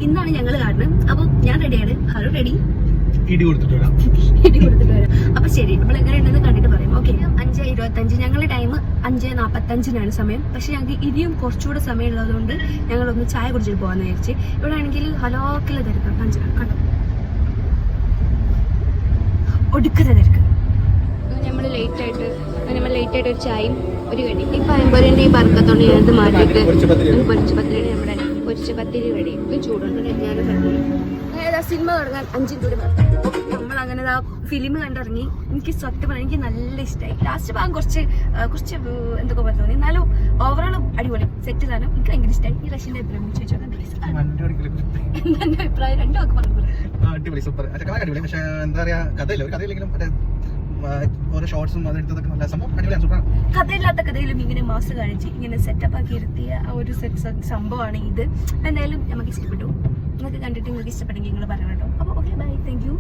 ഇന്നാണ് ഞങ്ങൾ കാണുന്നത്. അപ്പൊ ഞാൻ റെഡിയാണ്. ഹലോ റെഡി, ഇടി കൊടുത്തിട്ട് വരാം. അപ്പൊ ശരി, നമ്മൾ എങ്ങനെയുണ്ടെന്ന് കണ്ടിട്ട് പറയും. ഓക്കെ, 5:25. ഞങ്ങളുടെ ടൈം 5:45 സമയം. പക്ഷെ ഞങ്ങൾക്ക് ഇനിയും കുറച്ചുകൂടെ സമയം ഉള്ളതുകൊണ്ട് ഞങ്ങളൊന്ന് ചായ കുടിച്ചിട്ട് പോകാന്ന് വിചാരിച്ച്. ഇവിടെ ആണെങ്കിൽ ഹലോക്കിലെ തിരക്കാം. കണ്ടോ, ഒടുക്കത്തെ തിരക്ക്. നമ്മൾ ലേറ്റ് ആയിട്ട് ഒരു ചായയും ഒരു കടി. ഈ പഴംപൊരിന്റെ ഈ ബർക്കത്തോണ്ട് ഞാനത് മാറ്റിയിട്ട് പൊരിച്ച പത്തിരി, നമ്മുടെ പൊരിച്ച പത്തിരി കടി. ഇത് ചൂടുണ്ട്. ഞാൻ അങ്ങനെ സിനിമ തുടങ്ങാൻ 5 മിനിറ്റ് കൂടി നമ്മൾ അങ്ങനെ ഫിലിം കണ്ടിറങ്ങി. എനിക്ക് സത്യം പറഞ്ഞാൽ എനിക്ക് നല്ല ഇഷ്ടമായി. ലാസ്റ്റ് ഭാഗം കുറച്ച് എന്തൊക്കെ പോലെ തോന്നി. എന്നാലും ഓവറോൾ അടിപൊളി സെറ്റ് സാധനം. എനിക്ക് ഭയങ്കര ഇഷ്ടമായി. ഈ റഷ്യന്റെ അഭിപ്രായം ചോദിച്ചോട്ടെ, എന്താ അഭിപ്രായം? രണ്ടു വാക്ക് പറഞ്ഞു. അടിപൊളി, സൂപ്പർ. അടിപൊളി. പക്ഷെ എന്താ പറയാ, കഥയില്ലെങ്കിലും ഓരോ ഷോർട്സും അതെടുത്തതൊക്കെ നല്ല സംഭവം അടിപൊളിയാണ്, സൂപ്പറാണ്. കഥയില്ലാത്ത കഥയിലും ഇങ്ങനെ മാസ് കാണിച്ച് ഇങ്ങനെ സെറ്റപ്പ് ആക്കി ഇരുത്തിയ ആ ഒരു സംഭവമാണ് ഇത്. എന്തായാലും നമുക്ക് ഇഷ്ടപ്പെട്ടു. നിങ്ങൾക്ക് കണ്ടിട്ട് നിങ്ങൾക്ക് ഇഷ്ടപ്പെട്ടെങ്കിൽ നിങ്ങൾ പറയണം കേട്ടോ. അപ്പോൾ ഓക്കെ, ബൈ, താങ്ക് യു.